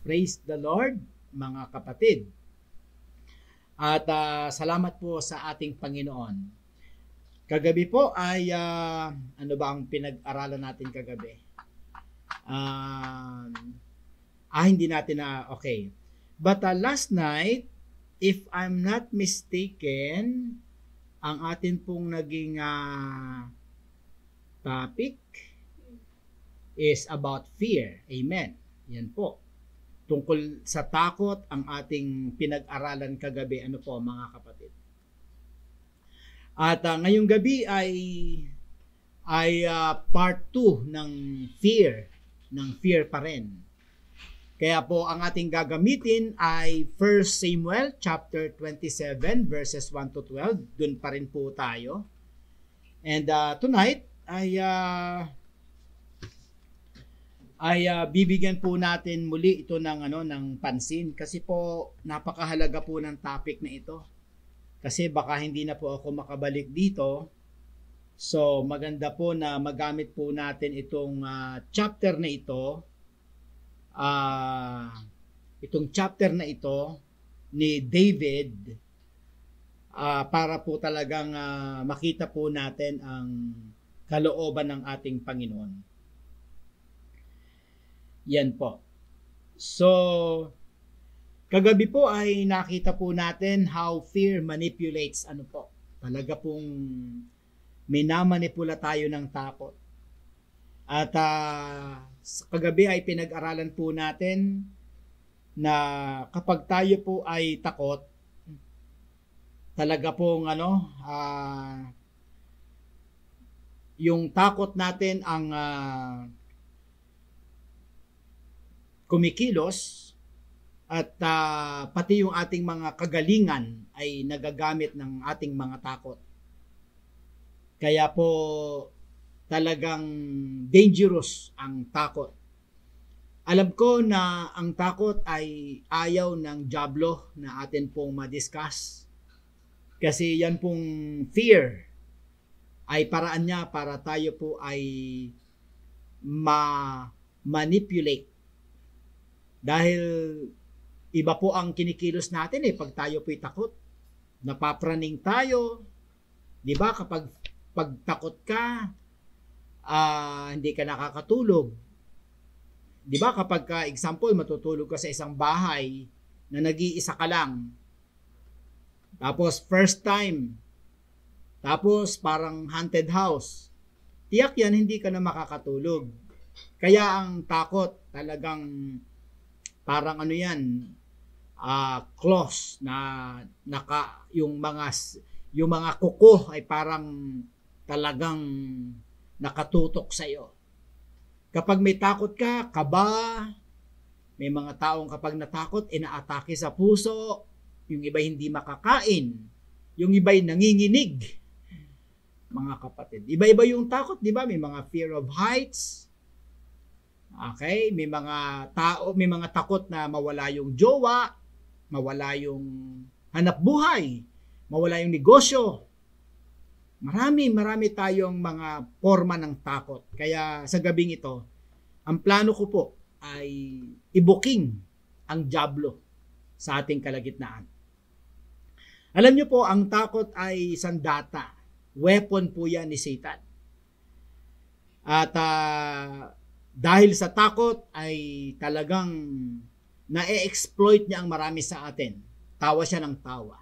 Praise the Lord, mga kapatid. At salamat po sa ating Panginoon. Kagabi po ay, ano ba ang pinag-aralan natin kagabi? Hindi natin okay. But last night, if I'm not mistaken, ang atin pong naging topic is about fear. Amen. Yan po. Tungkol sa takot ang ating pinag-aralan kagabi. Ano po mga kapatid? At ngayong gabi ay part 2 ng fear pa rin. Kaya po ang ating gagamitin ay 1 Samuel chapter 27 verses 1 to 12. Doon pa rin po tayo. And tonight ay bibigyan po natin muli ito ng pansin kasi po napakahalaga po ng topic na ito. Kasi baka hindi na po ako makabalik dito. So maganda po na magamit po natin itong chapter na ito. Itong chapter na ito ni David para po talagang makita po natin ang kalooban ng ating Panginoon. Yan po. So, kagabi po ay nakita po natin how fear manipulates talaga pong minamanipula tayo ng takot. At kagabi ay pinag-aralan po natin na kapag tayo po ay takot, talaga pong yung takot natin ang kumikilos at pati yung ating mga kagalingan ay nagagamit ng ating mga takot. Kaya po talagang dangerous ang takot. Alam ko na ang takot ay ayaw ng dyablo na atin pong ma-discuss. Kasi yan pong fear ay paraan niya para tayo po ay ma-manipulate. Dahil iba po ang kinikilos natin pag tayo po'y takot. Napapraning tayo. Di ba kapag takot ka, hindi ka nakakatulog. Di ba kapag example, matutulog ka sa isang bahay na nag-iisa ka lang. Tapos first time. Tapos parang haunted house. Tiyak yan, hindi ka na makakatulog. Kaya ang takot talagang parang close na yung mga kuko ay parang talagang nakatutok sa iyo. Kapag may takot ka, kaba, may mga taong kapag natakot, inaatake sa puso, yung iba hindi makakain, yung iba nanginginig. Mga kapatid, iba-iba yung takot, di ba? May mga fear of heights. Okay, may mga takot na mawala yung jowa, mawala yung hanap buhay, mawala yung negosyo. Marami tayong mga forma ng takot. Kaya sa gabing ito, ang plano ko po ay ibuking ang dyablo sa ating kalagitnaan. Alam niyo po, ang takot ay sandata. Weapon po yan ni Satan. At dahil sa takot ay talagang na-exploit niya ang marami sa atin. Tawa siya ng tawa.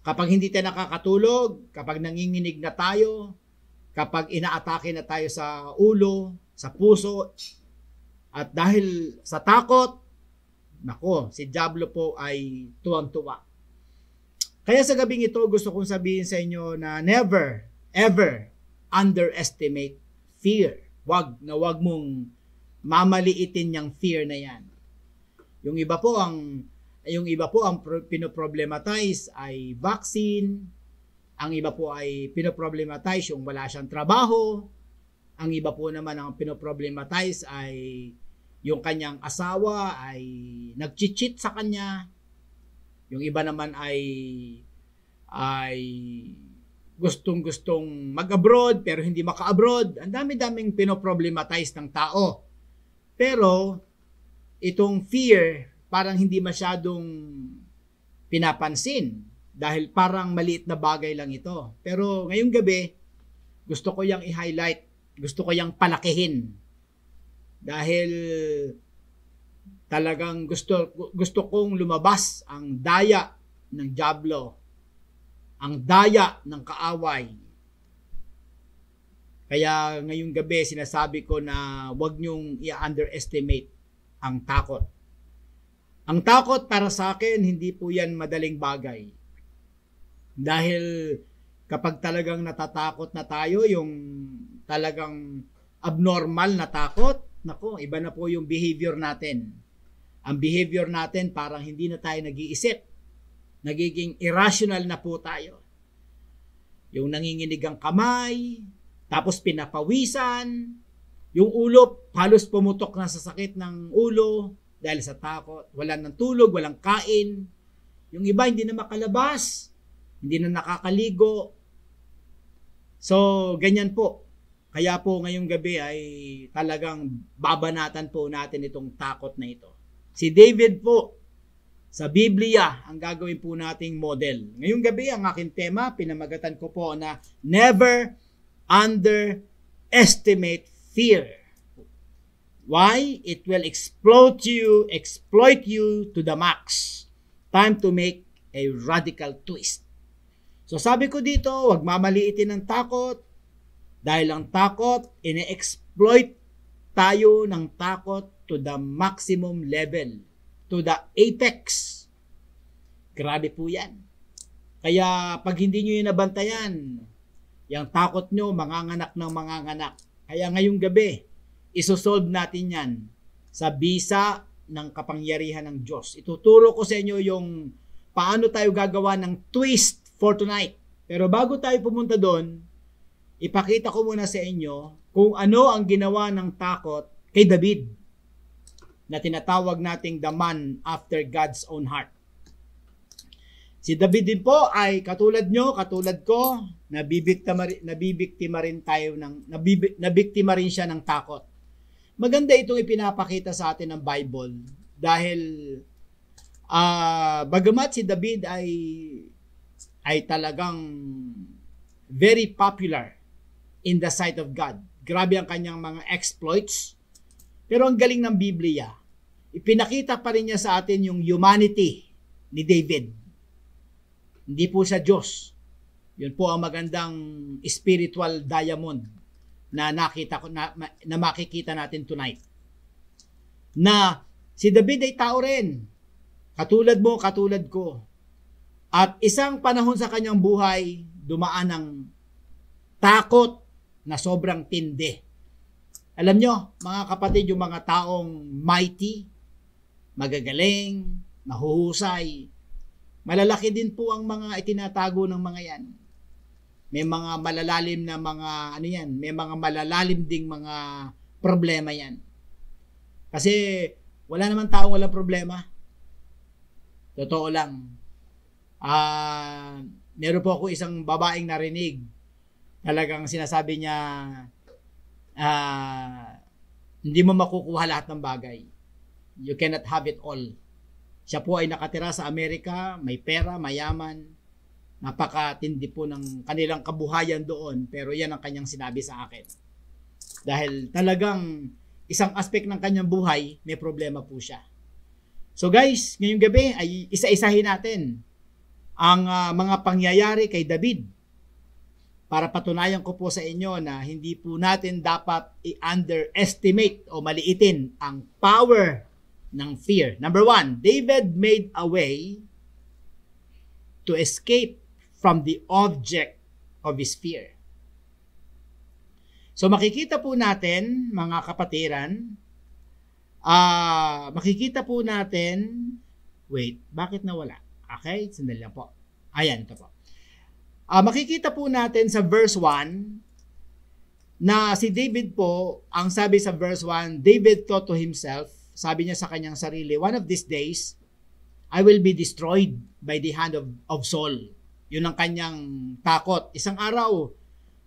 Kapag hindi tayo nakakatulog, kapag nanginginig na tayo, kapag inaatake na tayo sa ulo, sa puso, at dahil sa takot, si Diablo po ay tuwang-tuwa. Kaya sa gabing ito, gusto kong sabihin sa inyo na never, ever underestimate fear. Wag mong mamaliitin yung fear na yan. Yung iba po ang pinoproblematize ay vaccine. Ang iba po ay pinoproblematize yung wala siyang trabaho. Ang iba po naman ang pinoproblematize ay yung kanyang asawa ay nag-cheat sa kanya. Yung iba naman ay gustong mag-abroad pero hindi maka-abroad. Ang dami-daming pinoproblematize ng tao. Pero itong fear parang hindi masyadong pinapansin dahil parang maliit na bagay lang ito. Pero ngayong gabi, gusto ko yang i-highlight, gusto ko yang palakihin dahil talagang gusto kong lumabas ang daya ng dyablo, ang daya ng kaaway. Kaya ngayong gabi sinasabi ko na huwag niyong i-underestimate ang takot. Ang takot para sa akin, hindi po yan madaling bagay. Dahil kapag talagang natatakot na tayo, yung talagang abnormal na takot, nako, iba na po yung behavior natin. Ang behavior natin parang hindi na tayo nag-iisip. Nagiging irrational na po tayo. Yung nanginginig ang kamay, tapos pinapawisan, yung ulo halos pumutok na sa sakit ng ulo dahil sa takot. Walang ng tulog, walang kain. Yung iba hindi na makalabas, hindi na nakakaligo. So, ganyan po. Kaya po ngayong gabi ay talagang babanatan po natin itong takot na ito. Si David po, sa Biblia, ang gagawin po nating model. Ngayong gabi, ang aking tema, pinamagatan ko po na never underestimate fear. Why? It will exploit you to the max. Time to make a radical twist. So sabi ko dito, huwag mamaliitin ang takot dahil ang takot, ine-exploit tayo ng takot to the maximum level, to the apex. Grabe po yan. Kaya pag hindi nyo yung nabantayan, yung takot nyo, manganganak ng manganganak. Kaya ngayong gabi, isosolve natin yan sa bisa ng kapangyarihan ng Diyos. Ituturo ko sa inyo yung paano tayo gagawa ng twist for tonight. Pero bago tayo pumunta doon, ipakita ko muna sa inyo kung ano ang ginawa ng takot kay David na tinatawag nating the man after God's own heart. Si David din po ay katulad nyo, katulad ko, nabibiktima rin rin siya ng takot. Maganda itong ipinapakita sa atin ng Bible dahil bagamat si David ay talagang very popular in the sight of God. Grabe ang kanyang mga exploits. Pero ang galing ng Biblia, ipinakita pa rin niya sa atin yung humanity ni David. Hindi po siya Diyos. Yun po ang magandang spiritual diamond na makikita natin tonight. Na si David ay tao rin. Katulad mo, katulad ko. At isang panahon sa kanyang buhay, dumaan ng takot na sobrang tindi. Alam nyo, mga kapatid, yung mga taong mighty, magagaling, mahuhusay, malalaki din po ang mga itinatago ng mga yan. May mga malalalim na mga, may mga malalalim ding mga problema yan. Kasi wala naman taong walang problema. Totoo lang. Meron po ako isang babaeng narinig. Talagang sinasabi niya, hindi mo makukuha lahat ng bagay. You cannot have it all. Siya po ay nakatira sa Amerika, may pera, mayaman, napakatindi po ng kanilang kabuhayan doon, pero yan ang kanyang sinabi sa akin. Dahil talagang isang aspect ng kanyang buhay, may problema po siya. So guys, ngayong gabi ay isa-isahin natin ang mga pangyayari kay David para patunayan ko po sa inyo na hindi po natin dapat i-underestimate o maliitin ang power ng fear. Number 1, David made a way to escape from the object of his fear. So makikita po natin, mga kapatiran, makikita po natin, wait, bakit nawala? Okay, sandali lang po. Ayan, ito po. Makikita po natin sa verse 1 na si David po, ang sabi sa verse 1, David thought to himself, sabi niya sa kanyang sarili, one of these days, I will be destroyed by the hand of Saul. Yun ang kanyang takot. Isang araw,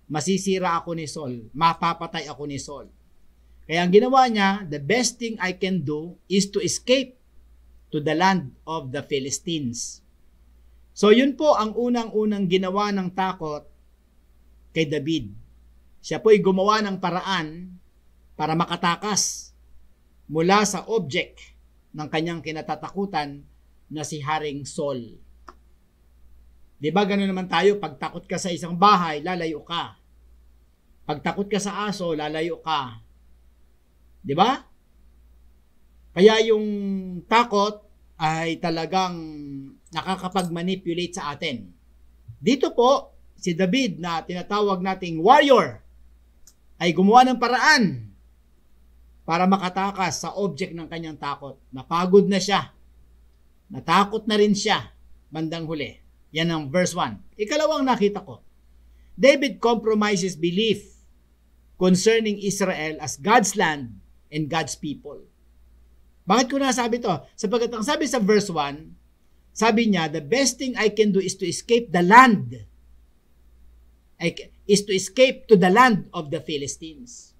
masisira ako ni Saul. Mapapatay ako ni Saul. Kaya ang ginawa niya, the best thing I can do is to escape to the land of the Philistines. So yun po ang unang-unang ginawa ng takot kay David. Siya po'y gumawa ng paraan para makatakas mula sa object ng kanyang kinatatakutan na si Haring Saul. Di ba gano'n naman tayo, pag takot ka sa isang bahay, lalayo ka. Pag takot ka sa aso, lalayo ka. Di ba? Kaya yung takot ay talagang nakakapag-manipulate sa atin. Dito po, si David na tinatawag nating warrior ay gumawa ng paraan para makatakas sa object ng kanyang takot. Napagod na siya. Natakot na rin siya bandang huli. Yan ang verse 1. Ikalawang nakita ko. David compromises belief concerning Israel as God's land and God's people. Bakit ko nasabi to? Sapagkat ang sabi sa verse 1, sabi niya, the best thing I can do is to escape the land. Is to escape to the land of the Philistines.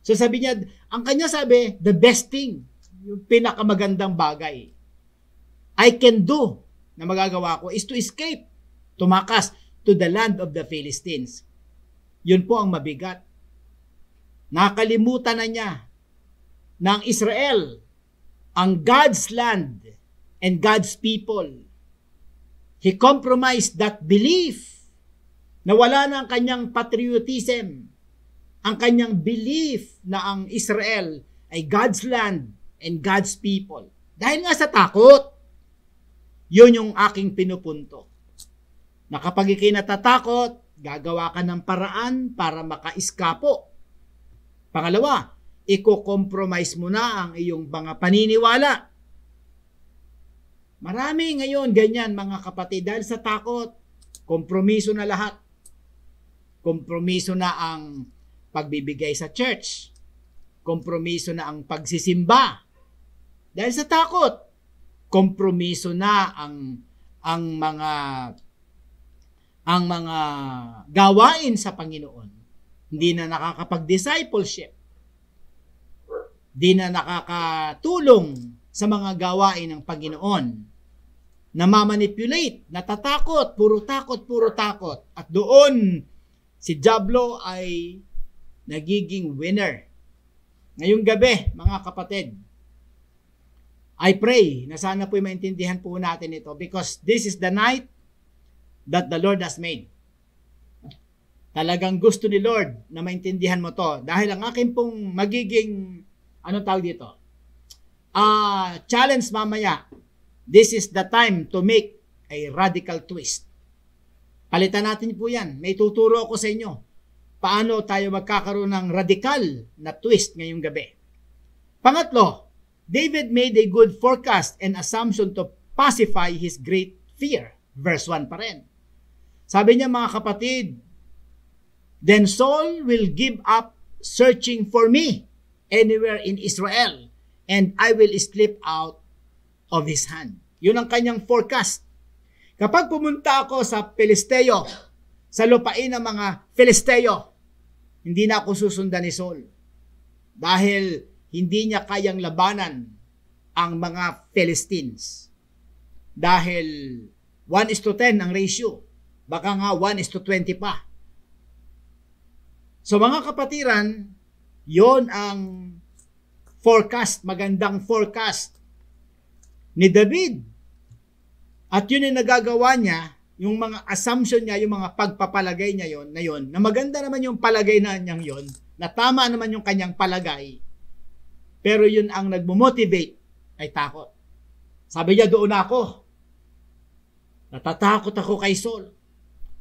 So sabi niya, ang kanya sabi, the best thing, yung pinakamagandang bagay I can do na magagawa ko is to escape, tumakas to the land of the Philistines. Yun po ang mabigat. Nakalimutan na niya ng Israel ang God's land and God's people. He compromised that belief. Nawala na ang kanyang patriotism, ang kanyang belief na ang Israel ay God's land and God's people. Dahil nga sa takot, yun yung aking pinupunto. Na kapag ikay natatakot, gagawa ka ng paraan para makaiskapo. Pangalawa, i-compromise mo na ang iyong mga paniniwala. Marami ngayon ganyan mga kapatid dahil sa takot, kompromiso na lahat. Kompromiso na ang pagbibigay sa church. Kompromiso na ang pagsisimba. Dahil sa takot, kompromiso na ang mga gawain sa Panginoon. Hindi na nakakapag-discipleship. Hindi na nakakatulong sa mga gawain ng Panginoon. Namamanipulate, natatakot, puro takot. At doon, si Diablo ay nagiging winner. Ngayong gabi, mga kapatid, I pray na sana po'y maintindihan po natin ito because this is the night that the Lord has made. Talagang gusto ni Lord na maintindihan mo to dahil ang akin pong magiging, anong tawag dito? Challenge mamaya. This is the time to make a radical twist. Palitan natin po yan. May tuturo ako sa inyo. Paano tayo magkakaroon ng radical na twist ngayong gabi. Pangatlo, David made a good forecast and assumption to pacify his great fear. Verse 1 pa rin. Sabi niya mga kapatid, then Saul will give up searching for me anywhere in Israel and I will slip out of his hand. Yun ang kanyang forecast. Kapag pumunta ako sa Filisteo, sa lupain ng mga Filisteo, hindi na ako susundan ni Saul. Dahil hindi niya kayang labanan ang mga Philistines. Dahil 1:10 ang ratio. Baka nga 1:20 pa. So mga kapatiran, yon ang forecast, magandang forecast ni David. At yun yung nagagawa niya, yung mga assumption niya, yung mga pagpapalagay niya yon, na maganda naman yung palagay na niyang yon, na tama naman yung kanyang palagay. Pero yun ang nagmo-motivate ay takot. Sabi niya, doon ako. Natatakot ako kay Saul.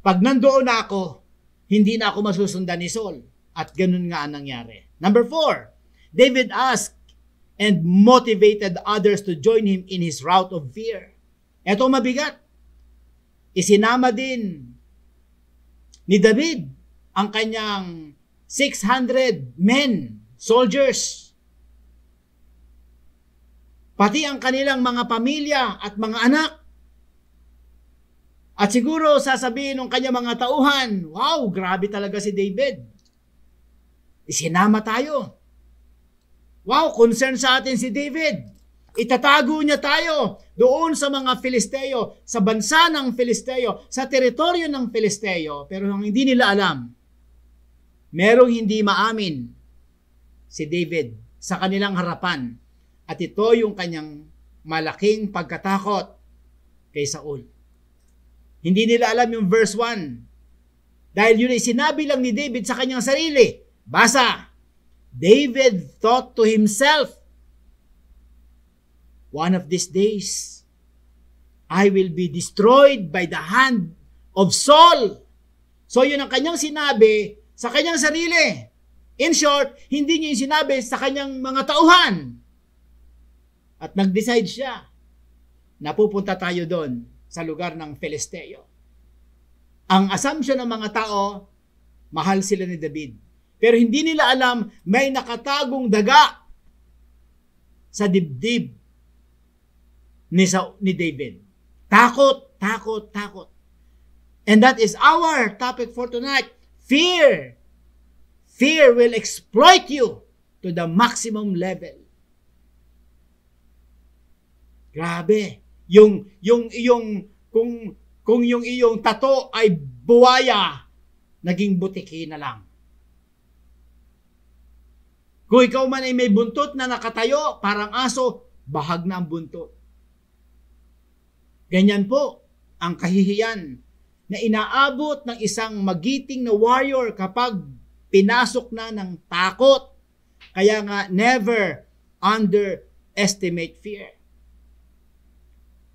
Pag nandoon ako, hindi na ako masusundan ni Saul. At ganun nga ang nangyari. Number 4, David asked and motivated others to join him in his rout of fear. Ito mabigat. Isinama din ni David ang kanyang 600 men, soldiers. Pati ang kanilang mga pamilya at mga anak. At siguro sasabihin ng kanyang mga tauhan, wow, grabe talaga si David. Isinama tayo. Wow, concern sa atin si David. Itatago niya tayo doon sa mga Filisteo, sa bansa ng Filisteo, sa teritoryo ng Filisteo. Pero ang hindi nila alam, merong hindi maamin si David sa kanilang harapan. At ito yung kanyang malaking pagkatakot kay Saul. Hindi nila alam yung verse 1. Dahil yun ay sinabi lang ni David sa kanyang sarili. Basa, David thought to himself, one of these days, I will be destroyed by the hand of Saul. So yun ang kanyang sinabi sa kanyang sarili. In short, hindi niya yung sinabi sa kanyang mga tauhan. At nag-decide siya na pupunta tayo doon sa lugar ng Filisteo. Ang assumption ng mga tao, mahal sila ni David. Pero hindi nila alam, may nakatagong daga sa dibdib ni David. Takot, takot, takot. And that is our topic for tonight. Fear. Fear will exploit you to the maximum level. Grabe. Kung yung iyong tato ay buwaya, naging butiki na lang. Kung ikaw man ay may buntot na nakatayo, parang aso, bahag na ang buntot. Ganyan po ang kahihiyan na inaabot ng isang magiting na warrior kapag pinasok na ng takot. Kaya nga, never underestimate fear.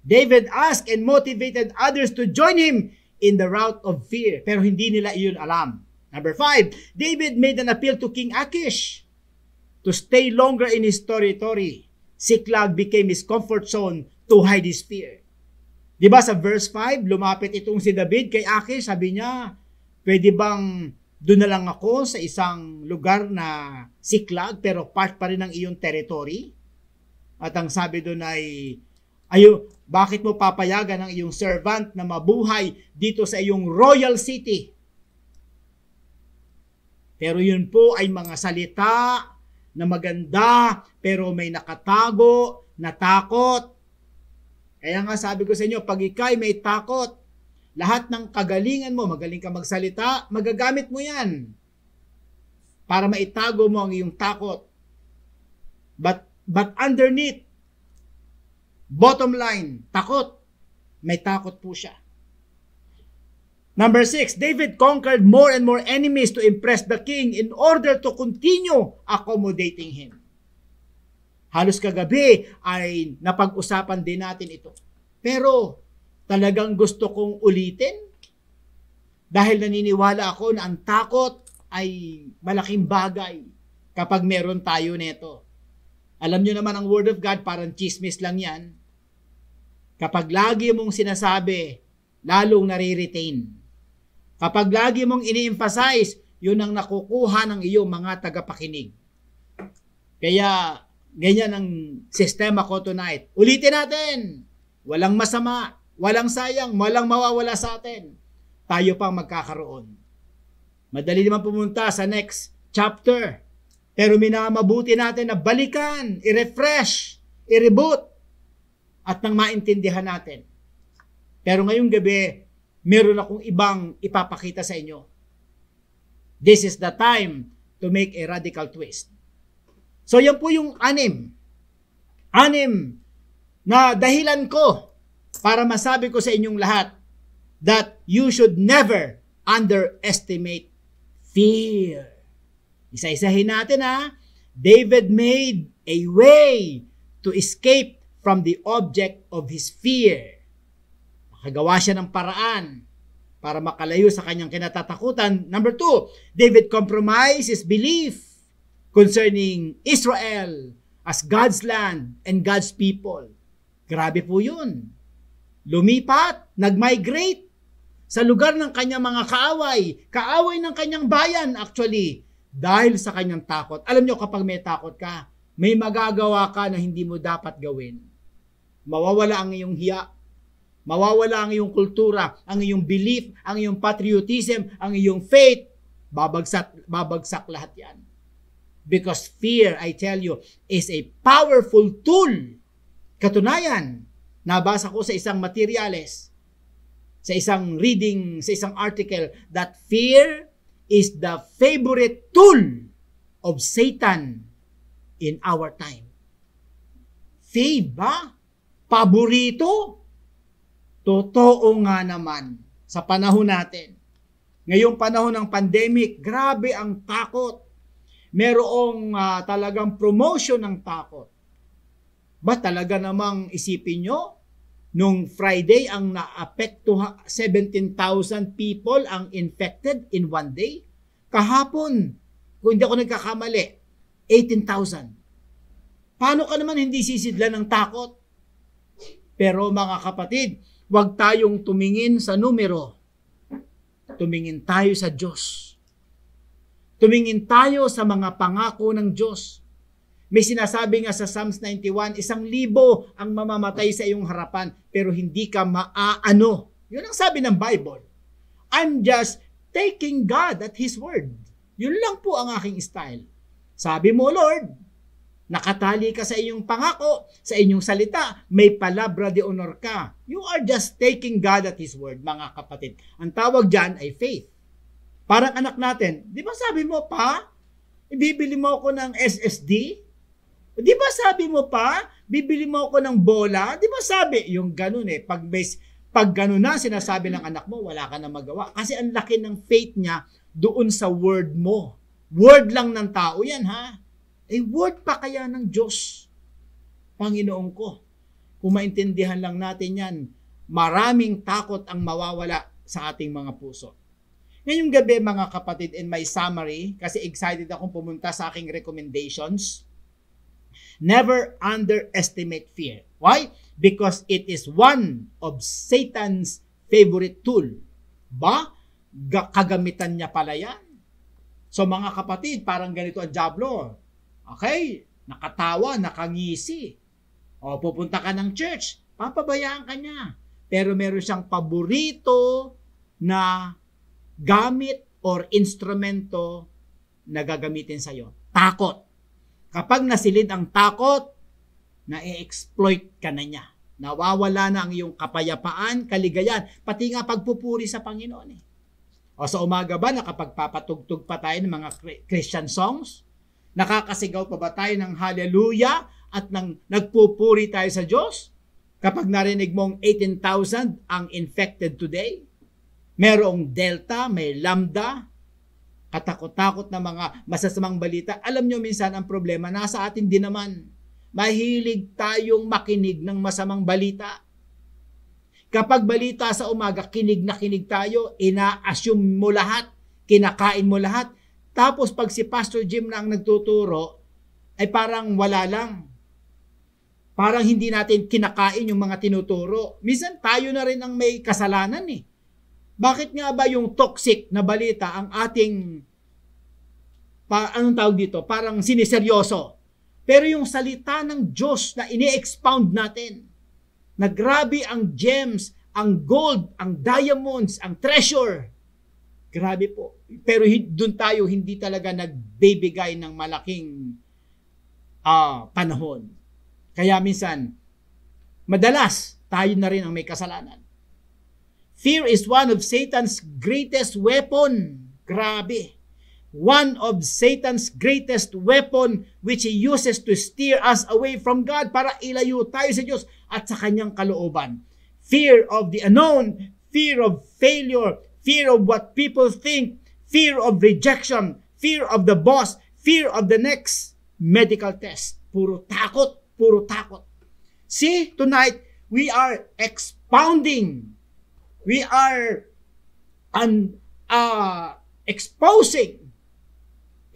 David asked and motivated others to join him in the route of fear. Pero hindi nila iyon alam. Number 5, David made an appeal to King Achish to stay longer in his territory. Siklag became his comfort zone to hide his fear. Diba sa verse 5, lumapit itong si David kay Achish, sabi niya, pwede bang doon na lang ako sa isang lugar na Siklag pero part pa rin ng iyong territory? At ang sabi doon ay, bakit mo papayagan ang iyong servant na mabuhay dito sa iyong royal city? Pero yun po ay mga salita na maganda, pero may nakatago na takot. Kaya nga sabi ko sa inyo, pag ikay may takot, lahat ng kagalingan mo, magaling ka magsalita, magagamit mo yan para maitago mo ang iyong takot. But underneath, bottom line, takot. May takot po siya. Number 6, David conquered more and more enemies to impress the king in order to continue accommodating him. Halos kagabi ay napag-usapan din natin ito. Pero talagang gusto kong ulitin dahil naniniwala ako na ang takot ay malaking bagay kapag meron tayo nito. Alam nyo naman ang Word of God, parang chismis lang yan. Kapag lagi mong sinasabi, lalong nare-retain. Kapag lagi mong ini-emphasize, yun ang nakukuha ng iyong mga tagapakinig. Kaya, ganyan ang sistema ko tonight. Ulitin natin. Walang masama, walang sayang, walang mawawala sa atin. Tayo pang magkakaroon. Madali naman pumunta sa next chapter. Pero minamabuti natin na balikan, i-refresh, i-reboot, at nang maintindihan natin. Pero ngayong gabi, meron akong ibang ipapakita sa inyo. This is the time to make a radical twist. So yan po yung 6 na dahilan ko para masabi ko sa inyong lahat that you should never underestimate fear. Isa-isahin natin ha. David made a way to escape from the object of his fear. Nakagawa siya ng paraan para makalayo sa kanyang kinatatakutan. Number 2, David compromised his belief concerning Israel as God's land and God's people. Grabe po yun. Lumipat, nag-migrate sa lugar ng kanyang mga kaaway ng kanyang bayan actually, dahil sa kanyang takot. Alam nyo, kapag may takot ka, may magagawa ka na hindi mo dapat gawin. Mawawala ang iyong hiya, mawawala ang iyong kultura, ang iyong belief, ang iyong patriotism, ang iyong faith, babagsak lahat yan. Because fear, I tell you, is a powerful tool. Katunayan, nabasa ko sa isang materials, sa isang reading, sa isang article, that fear is the favorite tool of Satan in our time. Faith ba? Paborito? Totoo nga naman sa panahon natin. Ngayong panahon ng pandemic, grabe ang takot. Merong talagang promotion ng takot. Ba talaga namang isipin nyo, nung Friday ang na-apekto 17,000 people ang infected in one day. Kahapon, kung hindi ako nagkakamali, 18,000. Paano ka naman hindi sisidlan ng takot? Pero mga kapatid, huwag tayong tumingin sa numero. Tumingin tayo sa Diyos. Tumingin tayo sa mga pangako ng Diyos. May sinasabi nga sa Psalms 91, 1,000 ang mamamatay sa iyong harapan, pero hindi ka maaano. Yun ang sabi ng Bible. I'm just taking God at His word. Yun lang po ang aking style. Sabi mo, Lord, nakatali ka sa inyong pangako, sa inyong salita, may palabra de honor ka. You are just taking God at His word, mga kapatid. Ang tawag dyan ay faith. Parang anak natin, di ba sabi mo pa, ibibili mo ako ng SSD? Di ba sabi mo pa, bibili mo ako ng bola? Di ba sabi, yung ganun pag ganun na sinasabi ng anak mo, wala ka na magawa. Kasi ang laki ng faith niya doon sa word mo. Word lang ng tao yan, ha? Word pa kaya ng Diyos, Panginoon ko. Kung maintindihan lang natin yan, maraming takot ang mawawala sa ating mga puso. Ngayong gabi, mga kapatid, in my summary, kasi excited akong pumunta sa aking recommendations, never underestimate fear. Why? Because it is one of Satan's favorite tool. Ba? Kagamitan niya pala yan. So mga kapatid, parang ganito ang dyablo. Okay, nakatawa, nakangisi. O pupunta ka ng church, papabayaan ka niya. Pero meron siyang paborito na gamit or instrumento na gagamitin sa'yo. Takot. Kapag nasilid ang takot, na-exploit ka na niya. Nawawala na ang iyong kapayapaan, kaligayahan, pati nga pagpupuri sa Panginoon. O sa umaga ba, nakapagpapatugtog pa tayo ng mga Christian songs? Nakakasigaw pa ba tayo ng hallelujah at nagpupuri tayo sa Diyos? Kapag narinig mong 18,000 ang infected today, merong Delta, may Lambda, katakot-takot na mga masasamang balita. Alam nyo minsan ang problema, nasa atin din naman. Mahilig tayong makinig ng masamang balita. Kapag balita sa umaga, kinig na kinig tayo, ina-assume mo lahat, kinakain mo lahat. Tapos pag si Pastor Jim na ang nagtuturo, ay parang wala lang. Parang hindi natin kinakain yung mga tinuturo. Minsan tayo na rin ang may kasalanan eh. Bakit nga ba yung toxic na balita ang ating, anong tawag dito, parang siniseryoso? Pero yung salita ng Diyos na ini-expound natin, na grabe ang gems, ang gold, ang diamonds, ang treasure. Grabe po. Pero doon tayo hindi talaga nagbibigay ng malaking panahon. Kaya minsan, madalas, tayo na rin ang may kasalanan. Fear is one of Satan's greatest weapon. Grabe. One of Satan's greatest weapon which he uses to steer us away from God para ilayo tayo sa Diyos at sa kanyang kalooban. Fear of the unknown, fear of failure, fear of what people think, fear of rejection, fear of the boss, fear of the next medical test. Puro takot, puro takot. See, tonight, we are expounding. We are exposing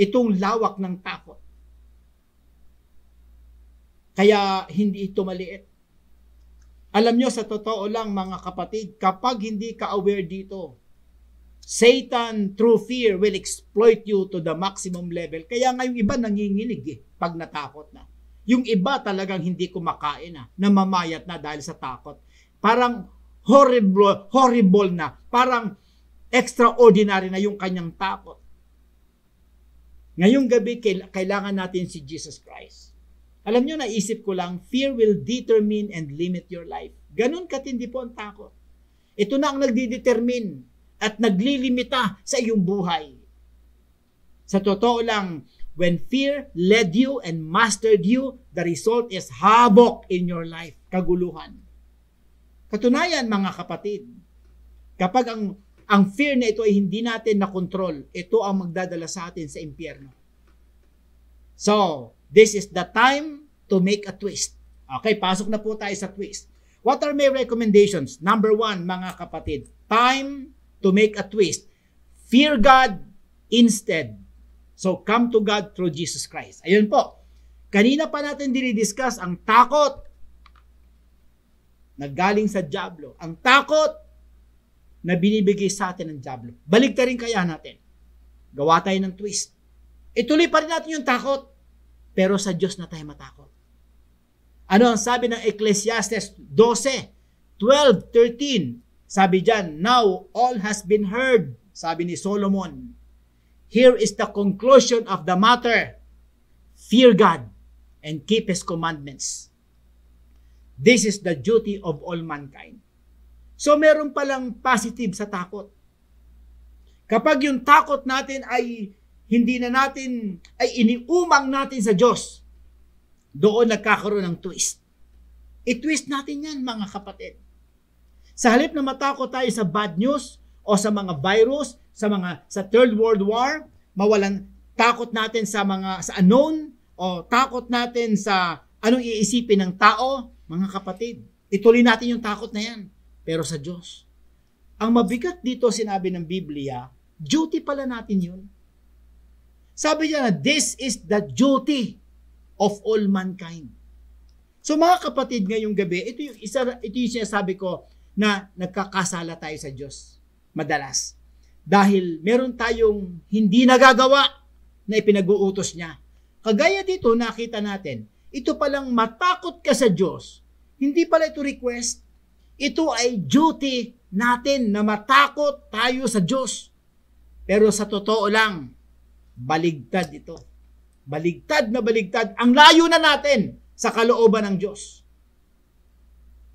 itong lawak ng takot. Kaya hindi ito maliit. Alam nyo, sa totoo lang mga kapatid, kapag hindi ka aware dito, Satan through fear will exploit you to the maximum level. Kaya nga yung iba nanginginig pag natakot na. Yung iba talagang hindi kumakain namamayat na dahil sa takot. Parang horrible na, parang extraordinary na yung kanyang takot. Ngayong gabi, kailangan natin si Jesus Christ. Alam nyo, naisip ko lang, fear will determine and limit your life. Ganun katindi po ang takot. Ito na ang nagdidetermine at naglilimita sa iyong buhay. Sa totoo lang, when fear led you and mastered you, the result is havoc in your life, kaguluhan. Katunayan, mga kapatid, kapag ang fear na ito ay hindi natin na-control, ito ang magdadala sa atin sa impyerno. So, this is the time to make a twist. Okay, pasok na po tayo sa twist. What are my recommendations? Number 1, mga kapatid, time to make a twist. Fear God instead. So, come to God through Jesus Christ. Ayun po. Kanina pa natin dinidiscuss ang takot na galing sa dyablo. Ang takot na binibigay sa atin ng dyablo. Baligtarin kaya natin. Gawa tayo ng twist. Ituloy pa rin natin yung takot. Pero sa Diyos na tayo matakot. Ano ang sabi ng Ecclesiastes 12:13? Sabi dyan, now all has been heard. Sabi ni Solomon. Here is the conclusion of the matter. Fear God and keep His commandments. This is the duty of all mankind. So meron palang positive sa takot. Kapag yung takot natin ay hindi na natin, ay iniumang natin sa Diyos, doon nagkakaroon ng twist. I-twist natin yan, mga kapatid. Sa halip na matakot tayo sa bad news o sa mga virus, sa Third World War, mawalan takot natin sa unknown o takot natin sa anong iisipin ng tao, mga kapatid. Ituloy natin yung takot na yan. Pero sa Diyos. Ang mabigat dito sinabi ng Biblia, duty pala natin yun. Sabi niya na, this is the duty of all mankind. So mga kapatid, ngayong gabi, ito yung sinasabi ko na nagkakasala tayo sa Diyos. Madalas. Dahil meron tayong hindi nagagawa na ipinag-uutos niya. Kagaya dito, nakita natin, ito palang matakot ka sa Diyos. Hindi pala ito request. Ito ay duty natin na matakot tayo sa Diyos. Pero sa totoo lang, baligtad ito. Baligtad na baligtad. Ang layo na natin sa kalooban ng Diyos.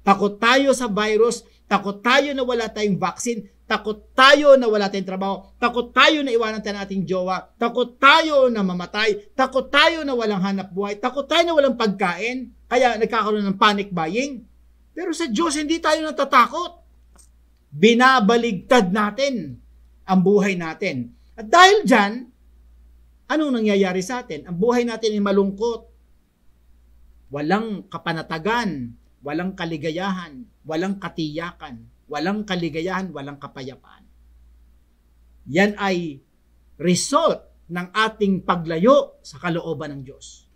Takot tayo sa virus, takot tayo na wala tayong vaccine, takot tayo na wala tayong trabaho, takot tayo na iwanan tayo nating jowa, takot tayo na mamatay, takot tayo na walang hanap buhay, takot tayo na walang pagkain, kaya nagkakaroon ng panic buying. Pero sa Diyos, hindi tayo natatakot. Binabaligtad natin ang buhay natin. At dahil dyan, anong nangyayari sa atin? Ang buhay natin ay malungkot. Walang kapanatagan, walang kaligayahan, walang katiyakan, walang kaligayahan, walang kapayapaan. Yan ay result ng ating paglayo sa kalooban ng Diyos.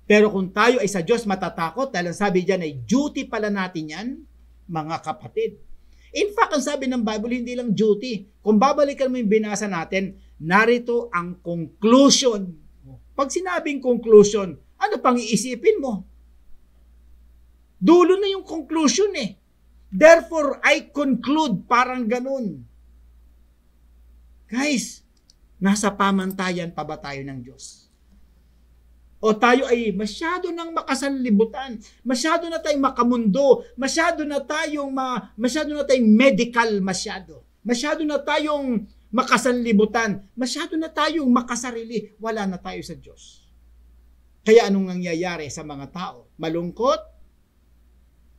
Pero kung tayo ay sa Diyos matatakot, dahil ang sabi dyan ay duty pala natin yan, mga kapatid. In fact, ang sabi ng Bible, hindi lang duty. Kung babalikan mo yung binasa natin, narito ang conclusion. Pag sinabing conclusion, ano pang iisipin mo? Dulo na yung conclusion eh. Therefore, I conclude, parang ganun. Guys, nasa pamantayan pa ba tayo ng Diyos? O tayo ay masyado nang makasanlibutan, masyado na tayong makamundo, masyado na tayong medical masyado na tayong makasanlibutan, masyado na tayong makasarili, wala na tayo sa Diyos. Kaya anong nangyayari sa mga tao? Malungkot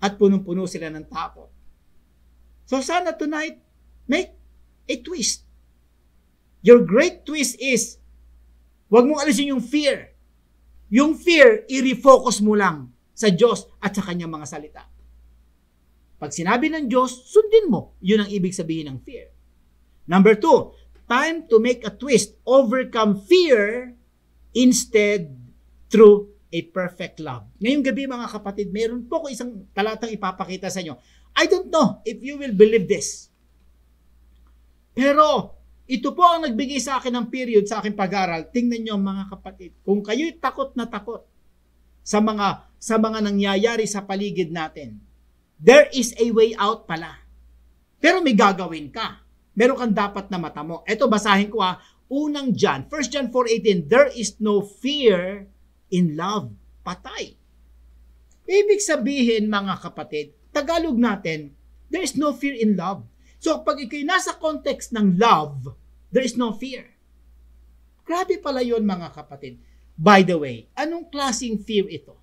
at punong-puno sila ng takot. So sana tonight, make a twist. Your great twist is, huwag mong alisin yung fear. Yung fear, i-refocus mo lang sa Diyos at sa Kanyang mga salita. Pag sinabi ng Diyos, sundin mo. Yun ang ibig sabihin ng fear. Number 2, time to make a twist. Overcome fear instead through a perfect love. Ngayong gabi mga kapatid, mayroon po ko isang talatang ipapakita sa inyo. I don't know if you will believe this. Pero ito po ang nagbigay sa akin ng period sa aking pag-aaral. Tingnan niyo mga kapatid, kung kayo'y takot na takot sa mga nangyayari sa paligid natin, there is a way out pala. Pero may gagawin ka. Meron kang dapat na mata mo. Ito basahin ko unang John, 1 John 4:18, there is no fear in love. Patay. Ibig sabihin, mga kapatid, Tagalog natin, there is no fear in love. So, pag ikay nasa context ng love, there is no fear. Grabe pala yun, mga kapatid. By the way, anong klaseng fear ito?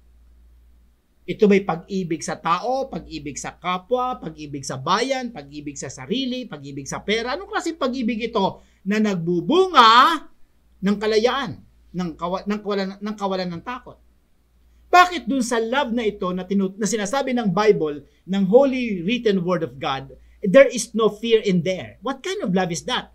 Ito ba'y pag-ibig sa tao, pag-ibig sa kapwa, pag-ibig sa bayan, pag-ibig sa sarili, pag-ibig sa pera? Anong klaseng pag-ibig ito na nagbubunga ng kalayaan, ng kawalan ng takot? Bakit dun sa love na ito na sinasabi ng Bible, ng Holy Written Word of God, there is no fear in there? What kind of love is that?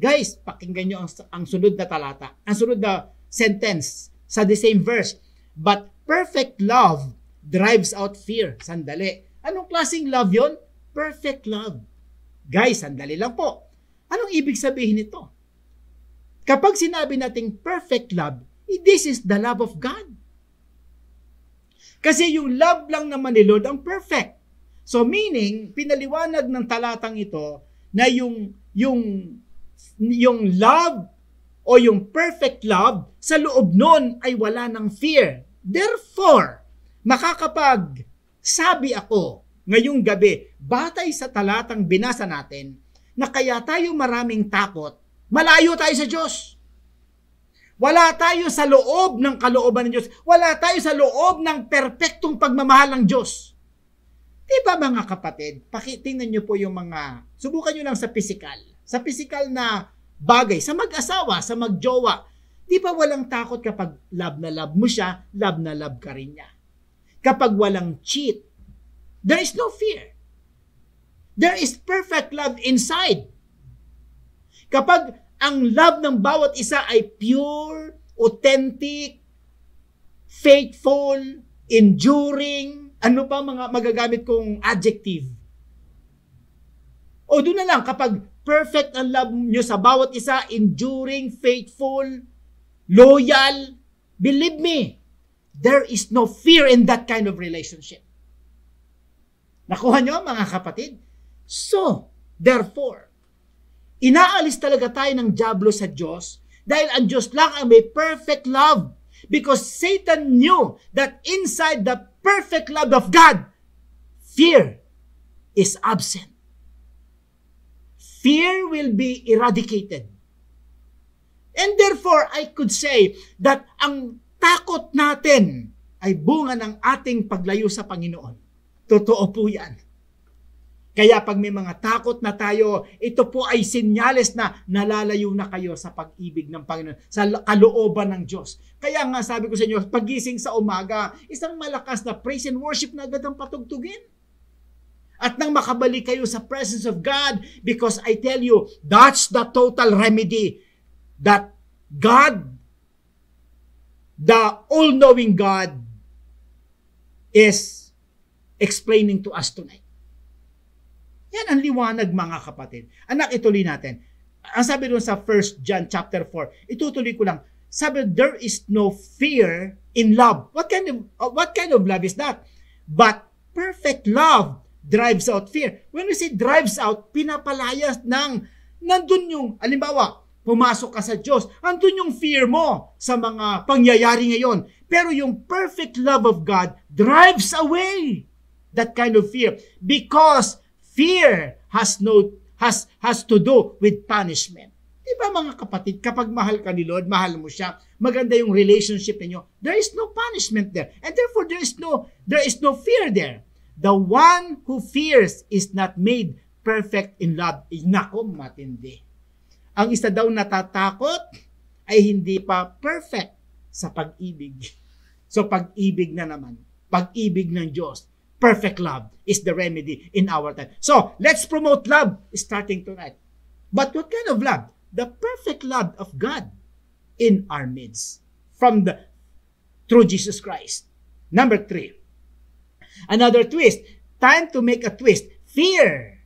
Guys, pakinggan nyo ang sunod na talata, ang sunod na sentence sa the same verse. But perfect love drives out fear. Sandali. Anong klaseng love yon? Perfect love. Guys, sandali lang po. Anong ibig sabihin nito? Kapag sinabi nating perfect love, this is the love of God. Kasi yung love lang naman ni Lord ang perfect. So meaning, pinaliwanag ng talatang ito na yung love o yung perfect love sa loob nun ay wala ng fear. Therefore, sabi ako ngayong gabi, batay sa talatang binasa natin, na kaya tayo maraming takot, malayo tayo sa Diyos. Wala tayo sa loob ng kalooban ng Diyos. Wala tayo sa loob ng perpektong pagmamahal ng Diyos. Diba mga kapatid, tingnan nyo po yung subukan nyo lang sa physical na bagay, sa mag-asawa, sa magjowa. Di ba walang takot kapag love na love mo siya, love na love ka rin niya. Kapag walang cheat, there is no fear. There is perfect love inside. Kapag ang love ng bawat isa ay pure, authentic, faithful, enduring, ano pa mga magagamit kong adjective? O doon na lang, kapag perfect ang love nyo sa bawat isa, enduring, faithful, loyal, believe me, there is no fear in that kind of relationship. Nakuha nyo, mga kapatid? So, therefore, inaalis talaga tayo ng dyablo sa Diyos dahil ang Diyos lang ang may perfect love. Because Satan knew that inside the perfect love of God, fear is absent. Fear will be eradicated. And therefore, I could say that ang takot natin ay bunga ng ating paglayo sa Panginoon. Totoo po yan. Kaya pag may mga takot na tayo, ito po ay senyales na nalalayo na kayo sa pag-ibig ng Panginoon, sa kalooban ng Diyos. Kaya nga sabi ko sa inyo, pagising sa umaga, isang malakas na praise and worship na agad ang patugtugin. At nang makabalik kayo sa presence of God, because I tell you, that's the total remedy that God, the all-knowing God, is explaining to us tonight. Yan ang liwanag, mga kapatid. Anak, ituloy natin. Ang sabi doon sa 1 John chapter 4, itutuloy ko lang. Sabi, there is no fear in love. What kind of love is that? But perfect love drives out fear. When we say drives out, pinapalayas nandun yung, halimbawa, pumasok ka sa Diyos, andun yung fear mo sa mga pangyayari ngayon. Pero yung perfect love of God drives away that kind of fear. Because fear has to do with punishment. Diba mga kapatid, kapag mahal ka ni Lord, mahal mo siya, maganda yung relationship ninyo, there is no punishment there. And therefore, there is no fear there. The one who fears is not made perfect in love. Nako, matindi. Ang isa daw natatakot ay hindi pa perfect sa pag-ibig. So pag-ibig na naman, pag-ibig ng Diyos, perfect love is the remedy in our time. So, let's promote love starting tonight. But what kind of love? The perfect love of God in our midst through Jesus Christ. Number 3. Another twist. Time to make a twist. Fear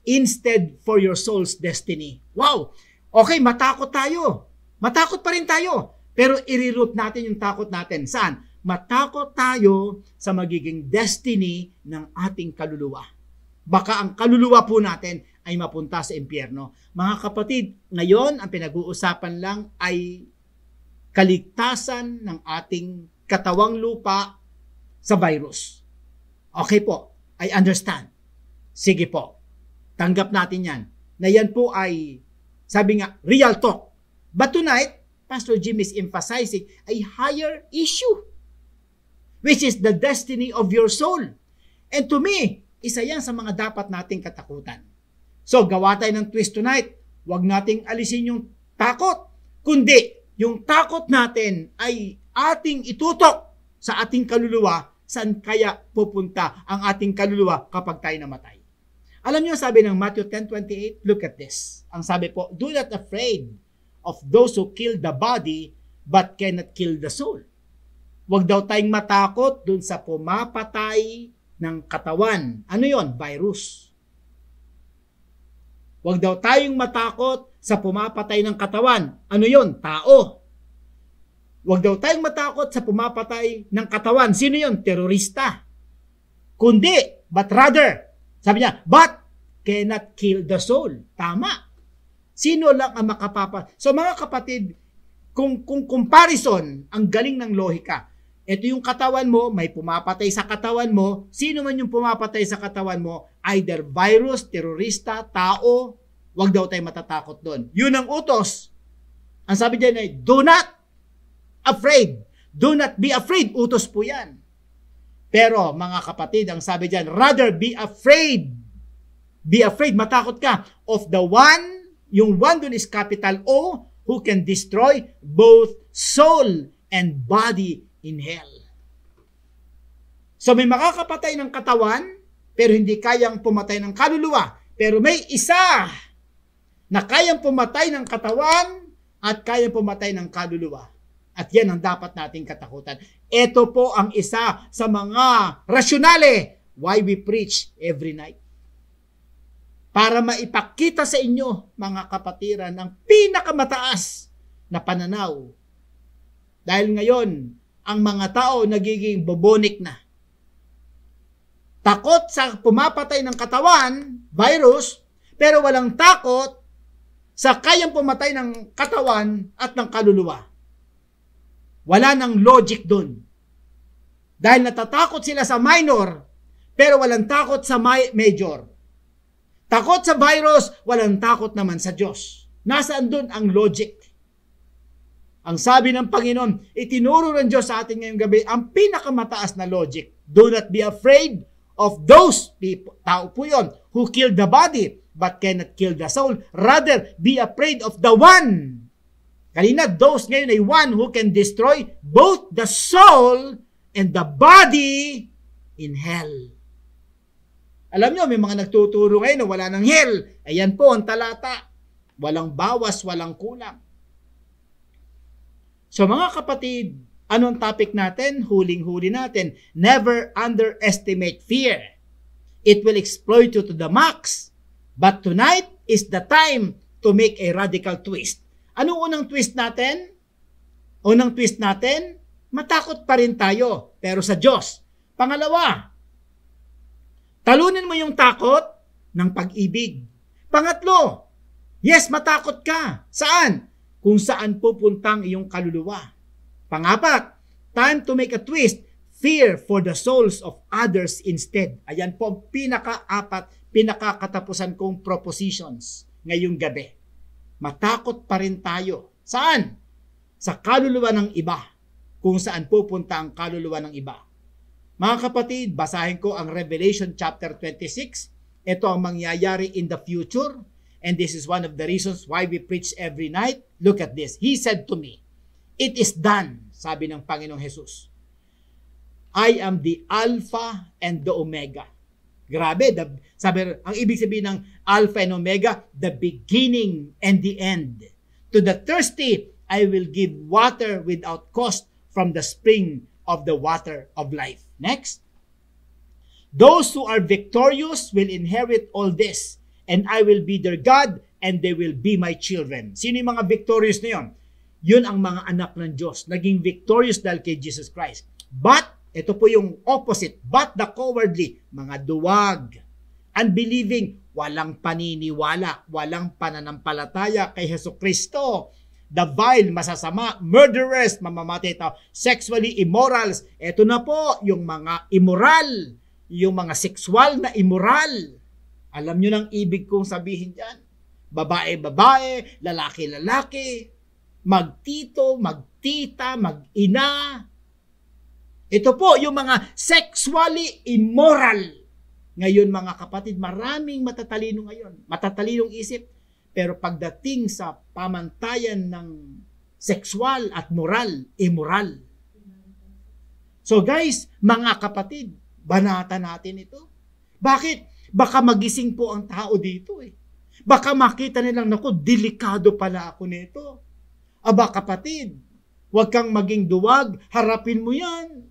instead for your soul's destiny. Wow! Okay, matakot tayo. Matakot pa rin tayo. Pero i-reroute natin yung takot natin. Saan? Matakot tayo sa magiging destiny ng ating kaluluwa. baka ang kaluluwa po natin ay mapunta sa impyerno. Mga kapatid, ngayon ang pinag-uusapan lang ay kaligtasan ng ating katawang lupa sa virus. Okay po, I understand. Sige po, tanggap natin yan. Na yan po ay, sabi nga, real talk. But tonight, Pastor Jim is emphasizing a higher issue, which is the destiny of your soul. And to me, isa yan sa mga dapat nating katakutan. So, gawa tayo ng twist tonight. Huwag nating alisin yung takot, kundi yung takot natin ay ating itutok sa ating kaluluwa, saan kaya pupunta ang ating kaluluwa kapag tayo namatay. Alam niyo, sabi ng Matthew 10:28, look at this. Ang sabi po, do not afraid of those who kill the body but cannot kill the soul. Huwag daw tayong matakot dun sa pumapatay ng katawan. Ano yon? Virus. Huwag daw tayong matakot sa pumapatay ng katawan. Ano yon? Tao. Huwag daw tayong matakot sa pumapatay ng katawan. Sino yon? Terorista. Kundi, but rather, sabi niya, but cannot kill the soul. Tama. Sino lang ang So mga kapatid, kung comparison, ang galing ng lohika. Ito yung katawan mo, may pumapatay sa katawan mo. Sino man yung pumapatay sa katawan mo, either virus, terorista, tao, wag daw tayo matatakot doon. Yun ang utos. Ang sabi dyan ay, do not afraid. Do not be afraid. Utos po yan. Pero mga kapatid, ang sabi dyan, rather be afraid. Be afraid, matakot ka of the one, yung one dun is capital O, who can destroy both soul and body in hell. So may makakapatay ng katawan, pero hindi kayang pumatay ng kaluluwa. Pero may isa na kayang pumatay ng katawan at kayang pumatay ng kaluluwa. At yan ang dapat nating katakutan. Ito po ang isa sa mga rasyonale why we preach every night. Para maipakita sa inyo, mga kapatiran, ang pinakamataas na pananaw. Dahil ngayon, ang mga tao nagiging bubonic na. Takot sa pumapatay ng katawan, virus, pero walang takot sa kayang pumatay ng katawan at ng kaluluwa. Wala nang logic dun. Dahil natatakot sila sa minor, pero walang takot sa major. Takot sa virus, walang takot naman sa Diyos. Nasaan dun ang logic? Ang sabi ng Panginoon, itinuro ng Diyos sa atin ngayong gabi, ang pinakamataas na logic. Do not be afraid of those people, tao po yun, who kill the body, but cannot kill the soul. Rather, be afraid of the one. Kanina, those ngayon ay one who can destroy both the soul and the body in hell. Alam nyo, may mga nagtuturo ngayon na wala ng hell. Ayan po ang talata. Walang bawas, walang kulang. So mga kapatid, anong topic natin? Huling-huli natin. Never underestimate fear. It will exploit you to the max. But tonight is the time to make a radical twist. Anong unang twist natin? Unang twist natin, matakot pa rin tayo, pero sa Diyos. Pangalawa, talunin mo yung takot ng pag-ibig. Pangatlo, yes, matakot ka. Saan? Kung saan pupuntang iyong kaluluwa. Pangapat, time to make a twist, fear for the souls of others instead. Ayan po ang pinakakatapusan kong propositions ngayong gabi. Matakot pa rin tayo. Saan? Sa kaluluwa ng iba. Kung saan pupunta ang kaluluwa ng iba. Mga kapatid, basahin ko ang Revelation chapter 26. Ito ang mangyayari in the future. And this is one of the reasons why we preach every night. Look at this. He said to me, it is done, sabi ng Panginoong Jesus. I am the Alpha and the Omega. Grabe, ang ibig sabihin ng Alpha and Omega, the beginning and the end. To the thirsty, I will give water without cost from the spring of the water of life. Next. Those who are victorious will inherit all this, and I will be their God, and they will be my children. Sino yung mga victorious na yun? Yun ang mga anak ng Diyos. Naging victorious dahil kay Jesus Christ. But, ito po yung opposite. But the cowardly, mga duwag, unbelieving, walang paniniwala, walang pananampalataya kay Jesucristo. The vile, masasama, murderers, mamamatay tao, sexually immorals. Ito na po, yung mga immoral, yung mga sexual na immoral. Alam nyo nang ibig kong sabihin dyan. Babae-babae, lalaki-lalaki, magtito, magtita, mag-ina. Ito po, yung mga sexually immoral. Ngayon mga kapatid, maraming matatalino ngayon. Matatalinong isip. Pero pagdating sa pamantayan ng sexual at moral, immoral. So guys, mga kapatid, banatan natin ito. Bakit? Baka magising po ang tao dito eh. Baka makita nilang, naku, delikado pala ako nito. Aba kapatid, huwag kang maging duwag, harapin mo yan.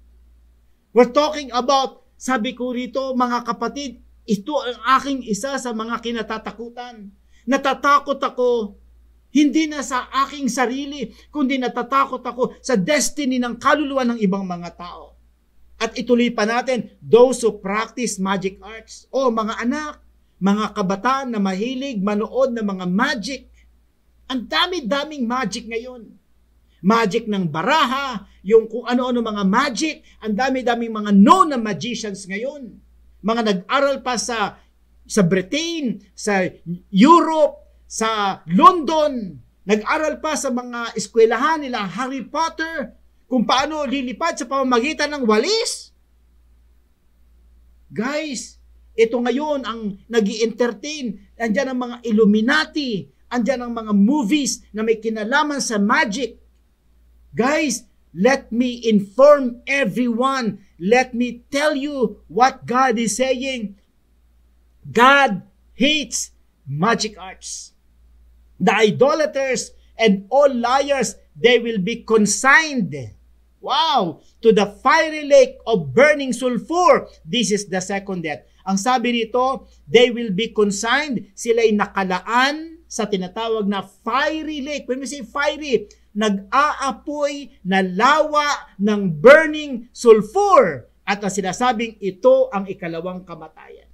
We're talking about, sabi ko rito, mga kapatid, ito ang aking isa sa mga kinatatakutan. Natatakot ako, hindi na sa aking sarili, kundi natatakot ako sa destiny ng kaluluwa ng ibang mga tao. At ituloy pa natin, those who practice magic arts, o mga anak, mga kabataan na mahilig manood ng mga magic. Ang dami-daming magic ngayon. Magic ng baraha, yung kung ano-ano mga magic, ang dami-daming mga known na magicians ngayon. Mga nag-aral pa sa Britain, sa Europe, sa London, nag-aral pa sa mga eskwelahan nila Harry Potter, kung paano lilipad sa pamamagitan ng walis. Guys, ito ngayon ang nag-i-entertain. Andyan ang mga Illuminati, andyan ang mga movies na may kinalaman sa magic. Guys, let me inform everyone. Let me tell you what God is saying. God hates magic arts. The idolaters and all liars, they will be consigned, wow, to the fiery lake of burning sulfur. This is the second death. Ang sabi nito, they will be consigned, sila'y nakalaan sa tinatawag na fiery lake. When we say fiery, nag-aapoy na lawa ng burning sulfur. At ang sinasabing ito ang ikalawang kamatayan.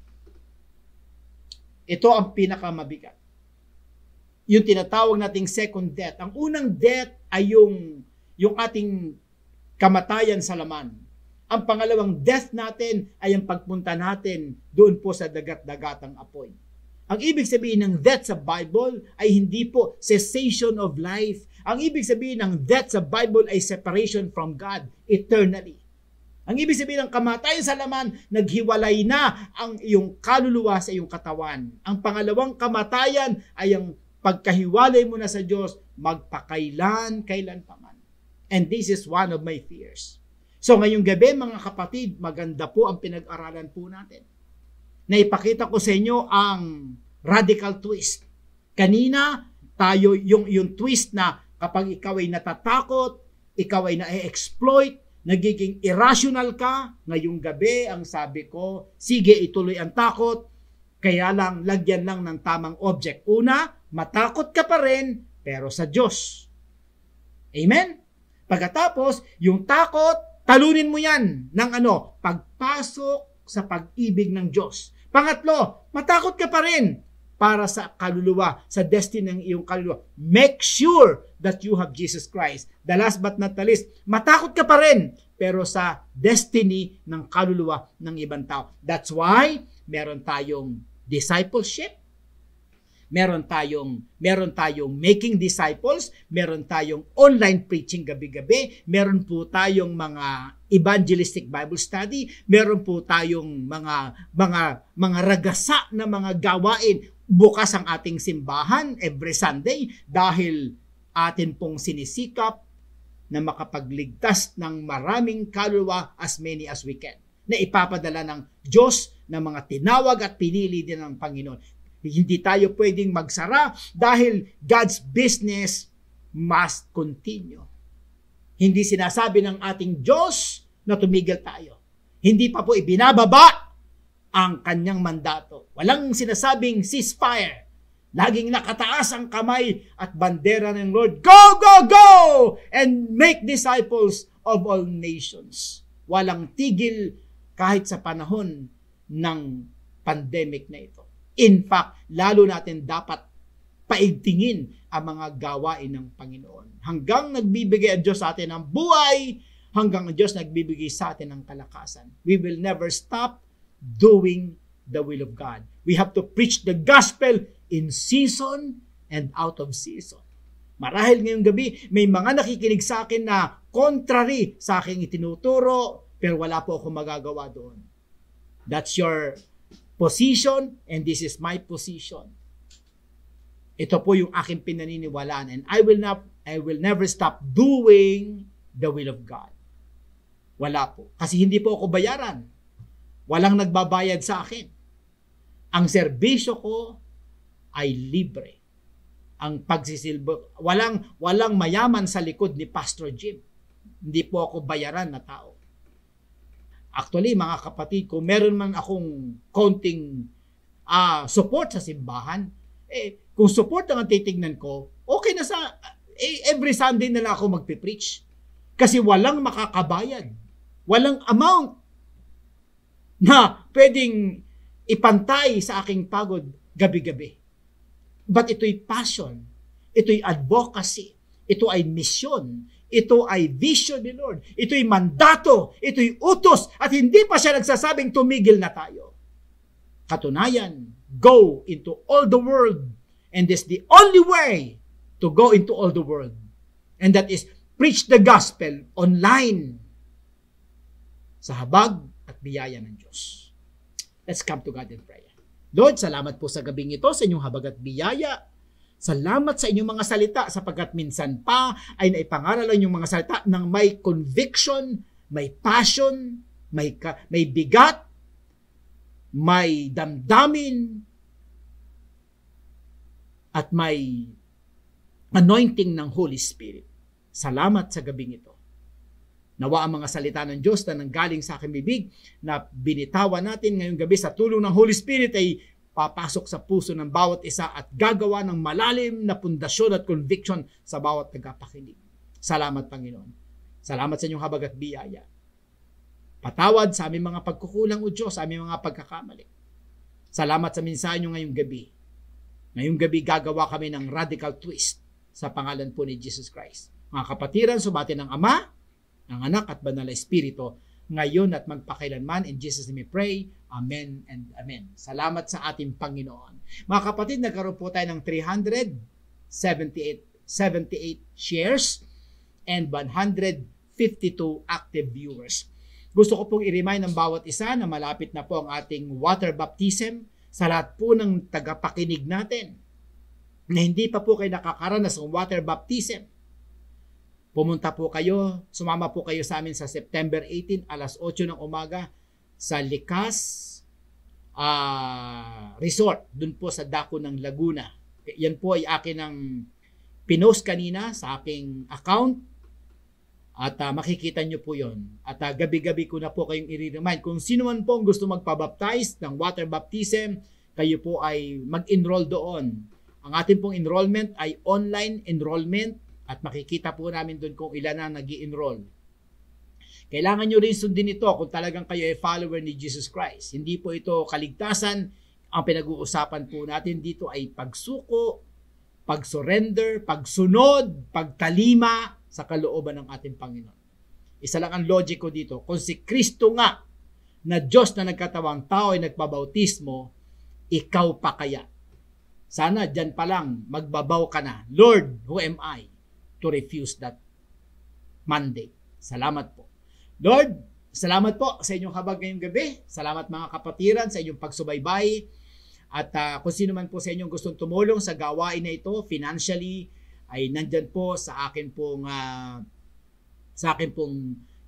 Ito ang pinakamabigat. Yung tinatawag nating second death. Ang unang death ay yung ating kamatayan sa laman. Ang pangalawang death natin ay ang pagpunta natin doon po sa dagat-dagatang apoy. Ang ibig sabihin ng death sa Bible ay hindi po cessation of life. Ang ibig sabihin ng death sa Bible ay separation from God eternally. Ang ibig sabihin ng kamatayan sa laman, naghiwalay na ang iyong kaluluwa sa iyong katawan. Ang pangalawang kamatayan ay ang pagkahiwalay mo na sa Diyos, magpakailan pa man. And this is one of my fears. So ngayong gabi mga kapatid, maganda po ang pinag-aralan po natin. Naipakita ko sa inyo ang radical twist. Kanina, tayo yung twist na kapag ikaw ay natatakot, ikaw ay na-exploit, nagiging irrational ka. Ngayong gabi, ang sabi ko, sige ituloy ang takot, kaya lang lagyan lang ng tamang object. Una, matakot ka pa rin, pero sa Diyos. Amen? Pagkatapos, yung takot, talunin mo yan ng pagpasok sa pag-ibig ng Diyos. Pangatlo, matakot ka pa rin para sa kaluluwa, sa destiny ng iyong kaluluwa. Make sure that you have Jesus Christ. The last but not the least, matakot ka pa rin, pero sa destiny ng kaluluwa ng ibang tao. That's why, meron tayong discipleship, meron tayong making disciples, meron tayong online preaching gabi-gabi, meron po tayong mga evangelistic Bible study, meron po tayong mga ragasa na mga gawain. Bukas ang ating simbahan every Sunday dahil atin pong sinisikap na makapagligtas ng maraming kaluluwa as many as we can, na ipapadala ng Diyos na mga tinawag at pinili din ng Panginoon. Hindi tayo pwedeng magsara dahil God's business must continue. Hindi sinasabi ng ating Diyos na tumigil tayo. Hindi pa po ibinababa ang kanyang mandato. Walang sinasabing ceasefire. Laging nakataas ang kamay at bandera ng Lord. Go, go, go! And make disciples of all nations. Walang tigil kahit sa panahon ng pandemic na ito. In fact, lalo natin dapat paigtingin ang mga gawain ng Panginoon. Hanggang nagbibigay ang Diyos sa atin ng buhay, hanggang ang Diyos nagbibigay sa atin ng kalakasan. We will never stop doing the will of God. We have to preach the gospel in season and out of season. Marahil ngayong gabi, may mga nakikinig sa akin na contrary sa aking itinuturo, pero wala po ako magagawa doon. That's your position and this is my position. Ito po yung aking pinaniniwalaan, and I will never stop doing the will of God. Wala po. Kasi hindi po ako bayaran. Walang nagbabayad sa akin. Ang serbisyo ko ay libre. Ang pagsisilbo, walang mayaman sa likod ni Pastor Jim. Hindi po ako bayaran na tao. Actually, mga kapatid, kung meron man akong konting support sa simbahan, kung support ang titignan ko, okay na every Sunday na lang ako magpipreach. Kasi walang makakabayad. Walang amount na pwedeng ipantay sa aking pagod gabi-gabi. But ito'y passion, ito'y advocacy, ito ay mission, ito ay vision ni Lord, ito'y mandato, ito'y utos, at hindi pa siya nagsasabing tumigil na tayo. Katunayan, go into all the world, and this is the only way to go into all the world. And that is, preach the gospel online sa habag at biyaya ng Diyos. Let's come to God in prayer. Lord, salamat po sa gabing ito, sa inyong habag at biyaya. Salamat sa inyong mga salita, sapagkat minsan pa ay naipangaralan yung mga salita ng may conviction, may passion, may bigat, may damdamin, at may anointing ng Holy Spirit. Salamat sa gabing ito. Nawa ang mga salita ng Diyos na nanggaling sa aking bibig na binitawan natin ngayong gabi sa tulong ng Holy Spirit ay papasok sa puso ng bawat isa at gagawa ng malalim na pundasyon at conviction sa bawat tagapakinig. Salamat, Panginoon. Salamat sa inyong habag at biyaya. Patawad sa aming mga pagkukulang, O Diyos, sa aming mga pagkakamali. Salamat sa mensahe nyo ngayong gabi. Ngayong gabi gagawa kami ng radical twist sa pangalan po ni Jesus Christ. Mga kapatiran, subati ng Ama, ng Anak at Banal na Espiritu, ngayon at magpakailanman. In Jesus' name we pray. Amen and amen. Salamat sa ating Panginoon. Mga kapatid, nagkaroon po tayo ng 378 shares and 152 active viewers. Gusto ko pong i-remind ng bawat isa na malapit na po ang ating water baptism sa lahat po ng tagapakinig natin na hindi pa po kayo nakakaranas ng water baptism. Pumunta po kayo, sumama po kayo sa amin sa September 18, alas 8 ng umaga sa Likas Resort, dun po sa Dako ng Laguna. Yan po ay akin ang pinost kanina sa aking account at makikita nyo po yon. At gabi-gabi ko na po kayong i-remind. Kung sino man po gusto magpabaptize ng water baptism, kayo po ay mag-enroll doon. Ang ating pong enrollment ay online enrollment. At makikita po namin doon kung ilan na nag-i-enroll. Kailangan nyo rin sundin ito kung talagang kayo ay follower ni Jesus Christ. Hindi po ito kaligtasan. Ang pinag-uusapan po natin dito ay pagsuko, pag-surrender, pagsunod, pagtalima sa kalooban ng ating Panginoon. Isa lang ang logic ko dito. Kung si Kristo nga na Diyos na nagkatawang tao ay nagpabautismo, ikaw pa kaya? Sana dyan pa lang magbabaw ka na. Lord, who am I to refuse that mandate? Salamat po. Lord, salamat po sa inyong habag ngayong gabi. Salamat mga kapatiran sa inyong pagsubaybay. At kung sino man po sa inyong gustong tumulong sa gawain na ito financially, ay nandyan po sa akin pong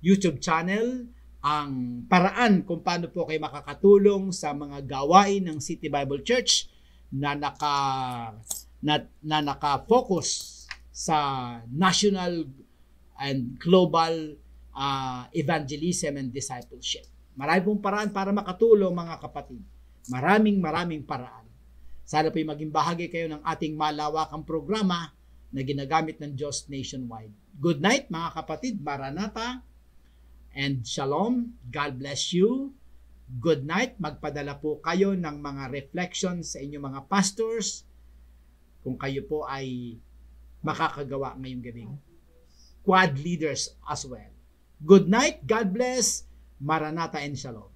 YouTube channel ang paraan kung paano po kayo makakatulong sa mga gawain ng City Bible Church na naka-focus sa national and global evangelism and discipleship. Marami pong paraan para makatulong, mga kapatid. Maraming paraan. Sana po'y maging bahagi kayo ng ating malawakang programa na ginagamit ng Diyos nationwide. Good night, mga kapatid. Maranatha and Shalom. God bless you. Good night. Magpadala po kayo ng mga reflections sa inyong mga pastors kung kayo po ay makakagawa ngayong gabi. Quad leaders as well. Good night. God bless. Maranatha and Shalom.